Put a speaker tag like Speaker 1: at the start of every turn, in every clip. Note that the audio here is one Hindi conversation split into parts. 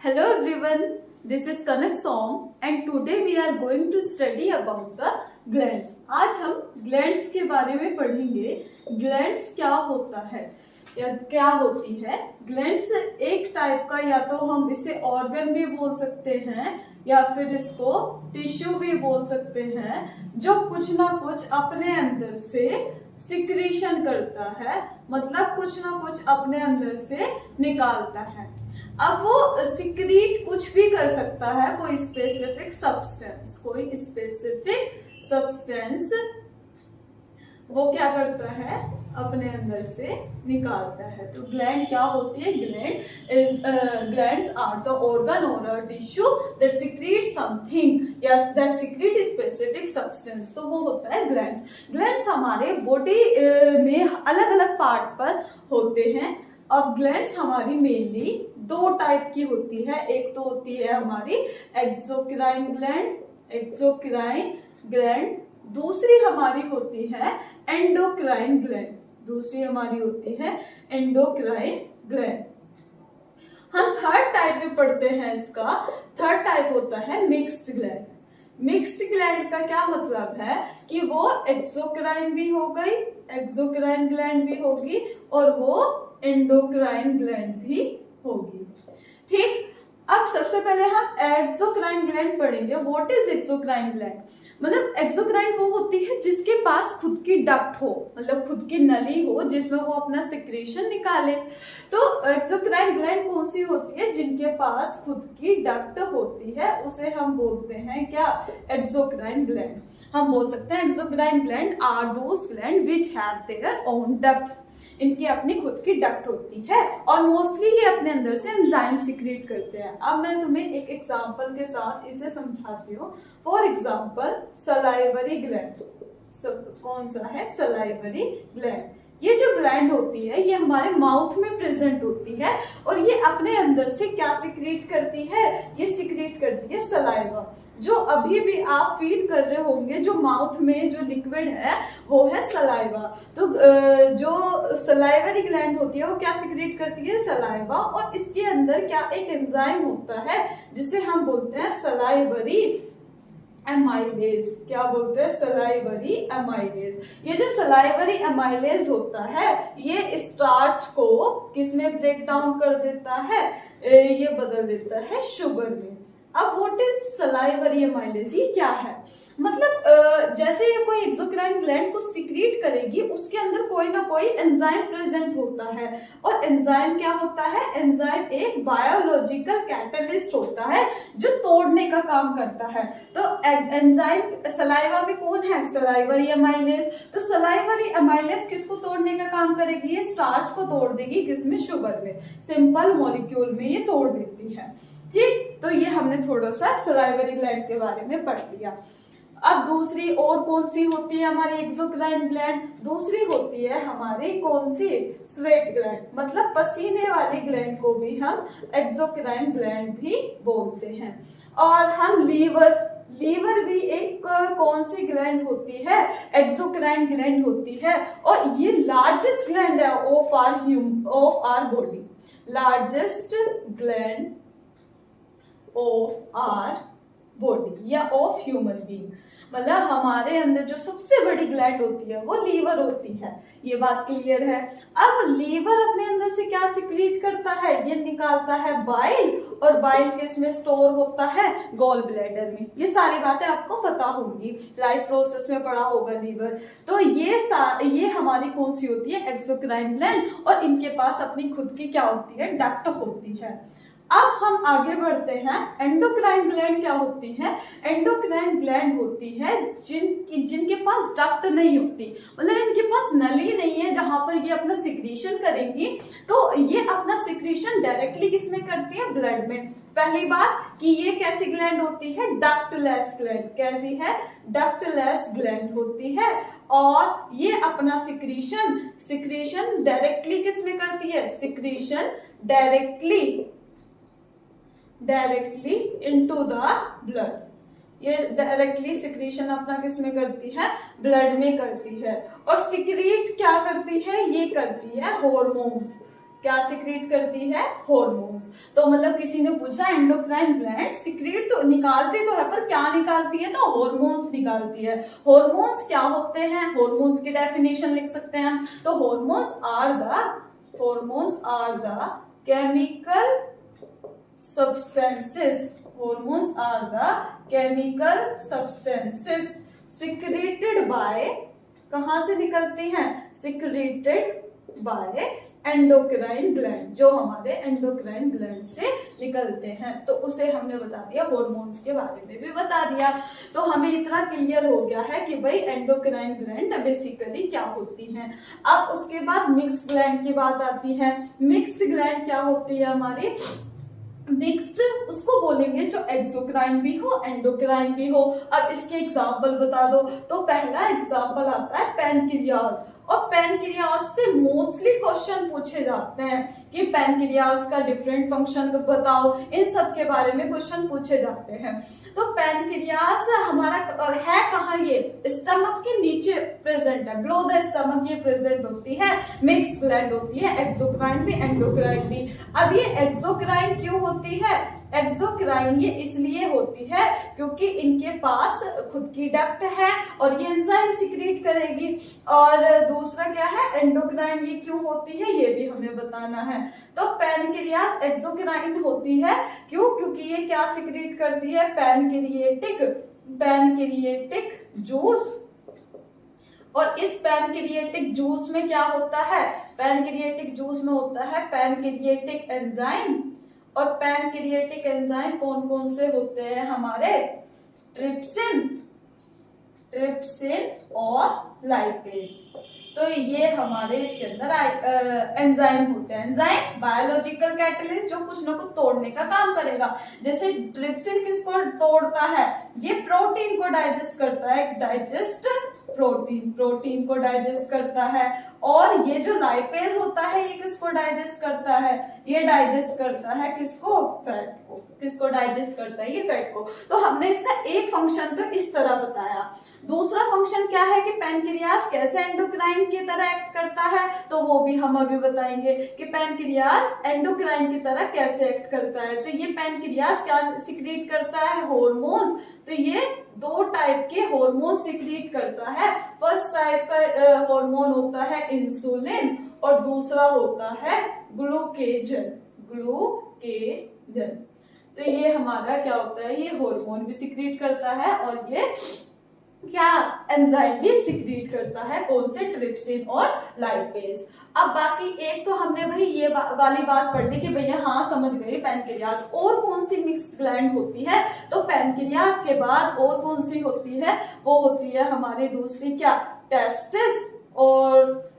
Speaker 1: Hello everyone, this is Kanak Som and today we are going to study about the glands. आज हम glands के बारे में पढ़ेंगे. Glands क्या होता है या क्या होती है. Glands एक टाइप का, या तो हम इसे organ भी बोल सकते हैं या फिर इसको टिश्यू भी बोल सकते हैं, जो कुछ ना कुछ अपने अंदर से सिक्रीशन करता है, मतलब कुछ ना कुछ अपने अंदर से निकालता है. अब वो सिक्रीट कुछ भी कर सकता है, कोई स्पेसिफिक सब्सटेंस वो क्या करता है, अपने अंदर से निकालता है. तो ग्लैंड क्या होती है? ग्लैंड्स आर द ऑर्गन और a tissue that secrete something, yes that secrete specific substance. तो वो होता है ग्लैंड्स. ग्लैंड्स हमारे बॉडी में अलग अलग पार्ट पर होते हैं. और ग्लैंड्स हमारी मेनली दो टाइप की होती है. एक तो होती है हमारी एक्सोक्राइन ग्लैंड, दूसरी हमारी होती है एंडोक्राइन ग्लैंड. हम थर्ड टाइप में पढ़ते हैं इसका. थर्ड टाइप होता है मिक्स्ड ग्लैंड. मिक्स्ड ग्लैंड का क्या मतलब है कि वो एक्सोक्राइन ग्लैंड भी होगी और वो एंडोक्राइन ग्लैंड भी होगी. ठीक. अब सबसे पहले हम एक्सोक्राइन ग्लैंड पढ़ेंगे. What is exocrine gland? मतलब एक्सोक्राइन वो होती है जिसके पास खुद की डक्ट हो, मतलब खुद की नली हो जिसमें वो अपना सिक्रेशन निकाले. तो एक्सोक्राइन ग्लैंड कौन सी होती है? जिनके पास खुद की डक्ट होती है उसे हम बोलते हैं क्या? Exocrine gland. हम बोल सकते हैं exocrine gland are those gland which have their own duct. इनकी अपनी खुद की डक्ट होती है और मोस्टली ये अपने अंदर से एंजाइम सिक्रेट करते हैं. अब मैं तुम्हें एक एग्जांपल के साथ इसे समझाती हूँ. For example salivary gland. कौन सा है? Salivary gland. ये जो ग्लैंड होती है ये हमारे माउथ में प्रेजेंट होती है और ये अपने अंदर से क्या सिक्रेट करती है? ये सिक्रेट करती है सलाइवा. जो अभी भी आप फील कर रहे होंगे, जो माउथ में जो लिक्विड है वो है सलाइवा. तो जो सलाइवरी ग्लैंड होती है वो क्या सिक्रेट करती है? सलाइवा. और इसके अंदर क्या एक एंजाइम होता है जिसे हम बोलते हैं सलाइवरी एमाइलेज. क्या बोलते हैं? Salivary amylase. ये जो सलाइवरी एमाइलेज होता है ये स्टार्च को किसमें ब्रेक डाउन कर देता है? ये बदल देता है शुगर में. अब व्हाट इज सलाइवरी एमाइलेज? ये क्या है? मतलब जैसे ये कोई एक्सोक्राइन ग्लैंड को सिक्रीट करेगी उसके अंदर कोई ना कोई एंजाइम प्रेजेंट होता है. और एंजाइम क्या होता है? एंजाइम एक बायोलॉजिकल कैटलिस्ट होता है जो तोड़ने का काम करता है. तो एंजाइम सलाइवा में कौन है? Salivary amylase. तो सलाइवरी एमाइलेज किसको तोड़ने का काम करेगी? ये स्टार्च को तोड़ देगी. किसमें? शुगर में. सिंपल मॉलिक्यूल में ये तोड़ देती है. ठीक. तो ये हमने थोड़ा सा सलाइवरी ग्लैंड के बारे में पढ़ लिया. अब दूसरी और कौन सी होती है हमारी एक्सोक्राइन ग्लैंड? दूसरी होती है हमारी कौन सी? Sweat gland. मतलब पसीने वाली ग्लैंड को भी हम एक्सोक्राइन ग्लैंड भी बोलते हैं. और हम लीवर भी एक कौन सी ग्लैंड होती है? एक्सोक्राइन ग्लैंड होती है. और ये लार्जेस्ट ग्लैंड है of our body. Largest gland of our body या ऑफ ह्यूमन बीइंग. मतलब हमारे अंदर जो सबसे बड़ी ग्लैंड होती है वो लीवर होती है. ये बात क्लियर है. अब लीवर अपने अंदर से क्या सिक्रीट करता है? ये निकालता है बाइल. और बाइल किसमें स्टोर होता है? गॉल ब्लैडर में. ये सारी बातें आपको पता होंगी, लाइफ प्रोसेस में पढ़ा होगा लीवर. तो ये हमारी कौन सी होती है? Exocrine gland. और इनके पास अपनी खुद की क्या होती है? डक्ट होती है. अब हम आगे बढ़ते हैं. एंडोक्राइन ग्लैंड क्या होती है? एंडोक्राइन ग्लैंड होती है जिनके पास डक्ट नहीं होती, मतलब इनके पास नली नहीं है जहां पर ये अपना सिक्रीशन करेंगी. तो ये अपना सिक्रीशन डायरेक्टली किसमें करती है? ब्लड में. पहली बात कि ये कैसी ग्लैंड होती है? Ductless gland. कैसी है? डक्टलेस ग्लैंड होती है. और ये अपना सिक्रीशन डायरेक्टली किसमें करती है? Secretion directly into the blood. ये डायरेक्टली सिक्रीशन अपना किसमें करती है? ब्लड में करती है. और सिक्रीट क्या करती है? ये करती है हॉर्मोन्स. क्या सिक्रीट करती है, हॉर्मोन्स। तो मतलब किसी ने पूछा एंडोक्राइन ग्लैंड सिक्रीट तो निकालती तो है पर क्या निकालती है, तो हॉर्मोन्स निकालती है। हॉर्मोन्स क्या होते हैं, हॉर्मोन्स की डेफिनेशन लिख सकते हैं। तो hormones are the chemical substances, hormones are the chemical substances secreted by, कहां से निकलती हैं, secreted by एंडोक्राइन ग्लैंड, जो हमारे एंडोक्राइन ग्लैंड से निकलते हैं। तो उसे हमने बता दिया, हॉर्मोन्स के बारे में भी बता दिया। तो हमें इतना क्लियर हो गया है कि भाई एंडोक्राइन ग्लैंड बेसिकली क्या होती हैं। अब उसके बाद मिक्स्ड ग्लैंड की बात आती है। मिक्स्ड ग्लैंड क्या होती है हमारी, मिक्स्ड उसको बोलेंगे जो एक्सोक्राइन भी हो एंडोक्राइन भी हो। अब इसके एग्जांपल बता दो। तो पहला एग्जांपल आता है पैनक्रियाज, और पैनक्रियाज से मोस्टली क्वेश्चन पूछे जाते हैं कि पैनक्रियाज का डिफरेंट फंक्शन बताओ, इन सब के बारे में क्वेश्चन पूछे जाते हैं। तो पैनक्रियाज हमारा है कहाँ, ये स्टमक के नीचे प्रेजेंट है, बिलो द स्टमक ये प्रेजेंट होती है। मिक्स्ड ग्लैंड होती है, एक्सोक्राइन भी एंडोक्राइन भी। अब ये एक्सोक्राइन क्यों होती है, एक्सोक्राइन ये इसलिए होती है क्योंकि इनके पास खुद की डक्ट है और ये एंजाइम सिक्रीट करेगी। और दूसरा क्या है, एंडोक्राइन ये क्यों होती है ये भी हमें बताना है। तो पैनक्रियाज एक्सोक्राइन होती है क्यों, क्योंकि ये क्या सिक्रीट करती है, पैनक्रिएटिक जूस। और इस पैनक्रिएटिक जूस में क्या होता है, पैनक्रिएटिक जूस में होता है पैनक्रिएटिक एंजाइम। और पैनक्रिएटिक एंजाइम कौन कौन से होते हैं हमारे, ट्रिप्सिन और लाइपेज। तो ये हमारे इसके अंदर एंजाइम होते हैं। एंजाइम बायोलॉजिकल कैटलिस्ट जो कुछ ना कुछ तोड़ने का काम करेगा। जैसे ट्रिप्सिन किसको तोड़ता है, ये प्रोटीन को डाइजेस्ट करता है, डाइजेस्ट प्रोटीन को डाइजेस्ट करता है। और ये जो लाइपेज होता है ये किसको डाइजेस्ट करता है, ये डाइजेस्ट करता है किसको, फैट को। किसको डाइजेस्ट करता है, ये फैट को। तो हमने इसका एक फंक्शन तो इस तरह बताया। दूसरा फंक्शन क्या है कि पैनक्रियाज कैसे एंडोक्राइन की तरह एक्ट करता है, तो वो भी हम अभी बताएंगे कि पैनक्रियाज एंडोक्राइन की तरह कैसे एक्ट करता है। तो ये पैनक्रियाज क्या सिक्रीट करता है, हॉर्मोन्स। तो ये दो टाइप के हॉर्मोन सिक्रीट करता है। फर्स्ट टाइप का हार्मोन होता है इंसुलिन और दूसरा होता है ग्लूकेजन। तो ये हमारा क्या होता है, ये हार्मोन भी सिक्रीट करता है और ये क्या एंजाइम भी सिक्रीट करता है, कौन से, ट्रिप्सिन और लाइपेज। अब बाकी एक तो हमने भाई ये वाली बात पढ़ ली कि भैया हाँ समझ गए पैनक्रियाज। और कौन सी मिक्स्ड ग्लैंड होती है, तो पैनक्रियाज के बाद और कौन सी होती है, वो होती है हमारी दूसरी क्या, टेस्टिस और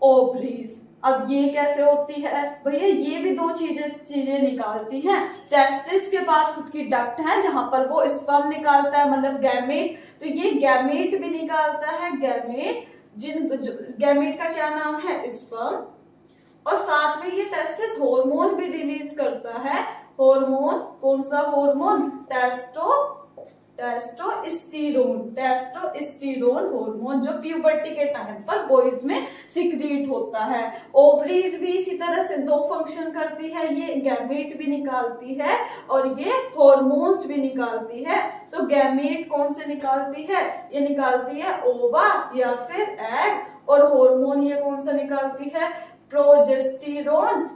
Speaker 1: ओवरीज। अब ये कैसे होती है भैया, ये भी दो चीजें निकालती हैं। टेस्टिस के पास खुद की डक्ट है जहां पर वो स्पर्म निकालता है, मतलब गैमेट। तो ये गैमेट भी निकालता है, गैमेट का क्या नाम है, स्पर्म। और साथ में ये टेस्टिस हार्मोन भी रिलीज करता है। हार्मोन कौन सा हार्मोन, टेस्टोस्टेरोन हार्मोन, जो प्यूबर्टी के टाइम पर बॉयज में सिक्रीट होता है। ओवरीज भी इसी तरह से दो फंक्शन करती है, ये गैमेट भी निकालती है और ये हार्मोन्स भी निकालती है। तो गैमेट कौन से निकालती है, ये निकालती है ओवा या फिर एग। और हार्मोन ये कौन सा निकालती है, प्रोजेस्टेरोन।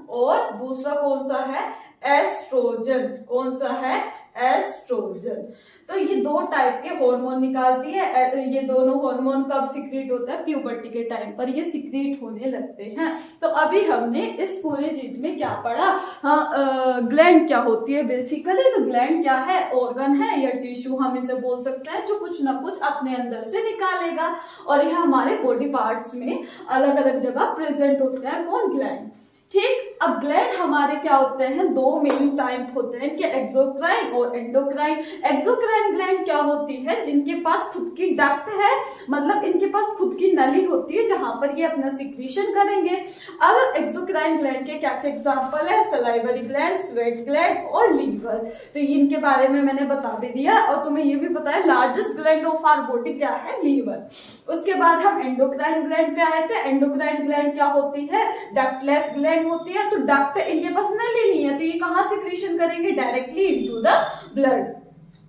Speaker 1: और दूसरा कौन सा है, एस्ट्रोजन। कौन सा है, एस्ट्रोजन। तो ये दो टाइप के हार्मोन निकालती है। ये दोनों हार्मोन कब सिक्रीट होता है, प्यूबर्टी के टाइम पर ये सिक्रीट होने लगते हैं। तो अभी हमने इस पूरे चीज में क्या पढ़ा, हाँ ग्लैंड क्या होती है बेसिकली। तो ग्लैंड क्या है, ऑर्गन है या टिश्यू हम इसे बोल सकते हैं, जो कुछ ना कुछ अपने अंदर से निकालेगा। और यह हमारे बॉडी पार्ट्स में अलग अलग जगह प्रेजेंट होता है, कौन, ग्लैंड। ठीक, अब ग्लैंड हमारे क्या होते हैं, दो मेन टाइप होते हैं इनके, एक्सोक्राइन और एंडोक्राइन। एक्सोक्राइन ग्लैंड क्या होती है, जिनके पास खुद की डक्ट है, मतलब इनके पास खुद की नली होती है जहां पर ये अपना सिक्रीशन करेंगे। अब एक्सोक्राइन ग्लैंड के क्या क्या एग्जांपल है, सलाइवरी ग्लैंड, स्वेट ग्लैंड और लीवर। तो इनके बारे में मैंने बता भी दिया, और तुम्हें ये भी पता है largest gland of our body क्या है, लीवर। उसके बाद हम एंडोक्राइन ग्लैंड पे आए थे। एंडोक्राइन ग्लैंड क्या होती है, डक्टलेस ग्लैंड होती है। तो डक्ट इनके पास नली नहीं है, तो ये कहाँ सिक्रीशन करेंगे, डायरेक्टली इनटू द ब्लड।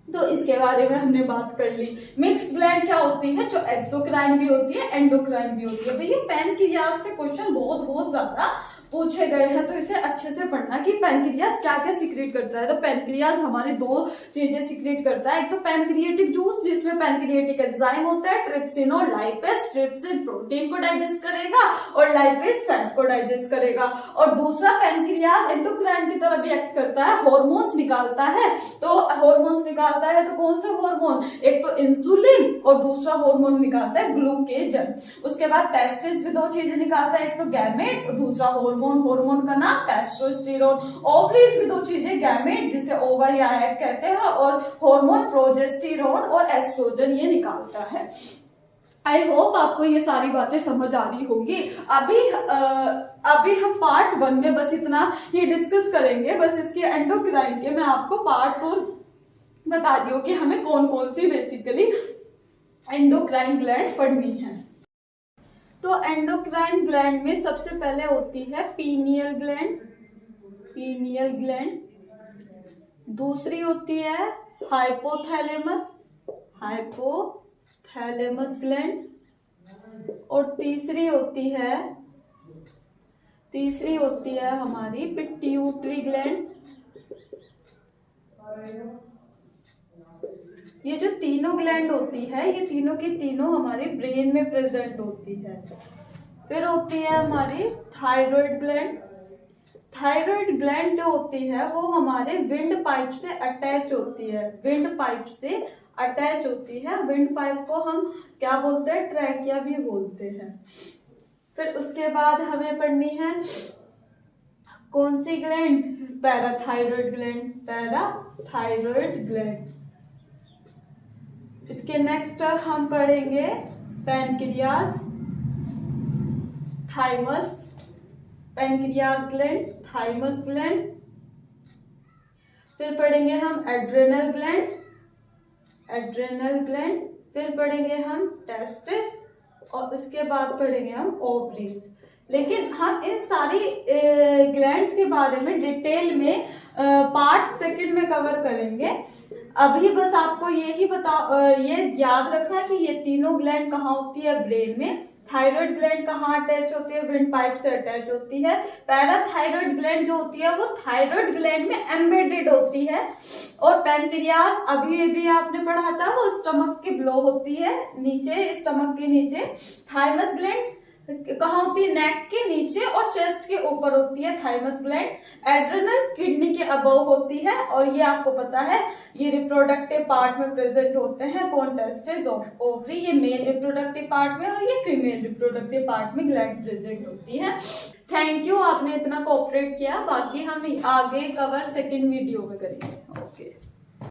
Speaker 1: तो इसके बारे में हमने बात कर ली। मिक्स्ड ग्लैंड क्या होती है, जो एक्सोक्राइन भी होती है, एंडोक्राइन भी होती है। भैया पैनक्रियाज से क्वेश्चन बहुत ज्यादा पूछे गए हैं, तो इसे अच्छे से पढ़ना कि पैनक्रियाज क्या क्या सीक्रेट करता है। तो पैनक्रियाज हमारे दो चीजें सीक्रेट करता है, एक तो पैनक्रिएटिक जूस जिसमें पैनक्रिएटिक एंजाइम होता है, ट्रिप्सिन और लाइपेज। ट्रिप्सिन प्रोटीन को डाइजेस्ट करेगा और लाइपेज फैट को डाइजेस्ट करेगा। और दूसरा पैनक्रियाज एंडोक्राइन की तरह भी एक्ट करता है, हार्मोन्स निकालता है। तो हार्मोन्स निकालता है तो कौन से हार्मोन, एक तो इंसुलिन और दूसरा हार्मोन निकालता है ग्लूकेजन। उसके बाद टेस्टिस भी दो चीजें निकालता है, एक तो गैमेट और दूसरा हार्मोन। हार्मोन का नाम टेस्टोस्टेरोन। ओवरीज भी दो चीजें, गैमेट जिसे ओवर या एग कहते हैं, और हार्मोन प्रोजेस्टेरोन और एस्ट्रोजन ये निकालता है। आई होप आपको ये सारी बातें समझ आ रही होंगी। अभी हम पार्ट 1 में बस इतना ही डिस्कस करेंगे। बस इसके एंडोक्राइन के मैं आपको पार्ट्स और बता रही हूँ कि हमें कौन कौन सी बेसिकली एंडोक्राइन ग्लैंड पढ़नी है। तो एंडोक्राइन ग्लैंड में सबसे पहले होती है पीनियल ग्लैंड, पीनियल ग्लैंड। दूसरी होती है हाइपोथैलेमस, हाइपोथैलेमस ग्लैंड। और तीसरी होती है हमारी पिट्यूटरी ग्लैंड। ये जो तीनों ग्लैंड होती है, ये तीनों की तीनों हमारे ब्रेन में प्रेजेंट होती है। फिर होती है हमारी थायराइड ग्लैंड। थायराइड ग्लैंड जो होती है वो हमारे विंड पाइप से अटैच होती है, विंड पाइप से अटैच होती है। विंड पाइप को हम क्या बोलते हैं, ट्रैकिया भी बोलते हैं। फिर उसके बाद हमें पढ़नी है कौन सी gland, parathyroid gland, parathyroid gland. इसके नेक्स्ट हम पढ़ेंगे pancreas, thymus, pancreas gland, thymus gland. फिर पढ़ेंगे हम एड्रेनल ग्लैंड, एड्रेनल ग्लैंड। फिर पढ़ेंगे हम टेस्टिस, और उसके बाद पढ़ेंगे हम ओवरीज। लेकिन हम इन सारी ग्लैंड्स के बारे में डिटेल में पार्ट 2 में कवर करेंगे। अभी बस आपको ये याद रखना कि ये तीनों ग्लैंड कहाँ होती है, ब्रेन में। थायराइड ग्लैंड कहाँ अटैच होती है, विंड पाइप से अटैच होती है। पैराथायराइड ग्लैंड जो होती है वो थायराइड ग्लैंड में एम्बेडेड होती है। और पैनक्रियाज अभी भी आपने पढ़ा था, वो स्टमक के बिलो होती है, नीचे स्टमक के नीचे। थाइमस ग्लैंड कहाँ होती है, नेक के नीचे और चेस्ट के ऊपर होती है थाइमस ग्लैंड। एड्रेनल किडनी के अबव होती है, और ये आपको पता है ये रिप्रोडक्टिव पार्ट में प्रेजेंट होते हैं। कौन, टेस्टिस, ओवरी, ये मेल रिप्रोडक्टिव पार्ट में, और ये फीमेल रिप्रोडक्टिव पार्ट में ग्लैंड प्रेजेंट होती है। थैंक यू, आपने इतना कोऑपरेट किया। बाकी हम आगे कवर 2nd वीडियो में करेंगे। ओके।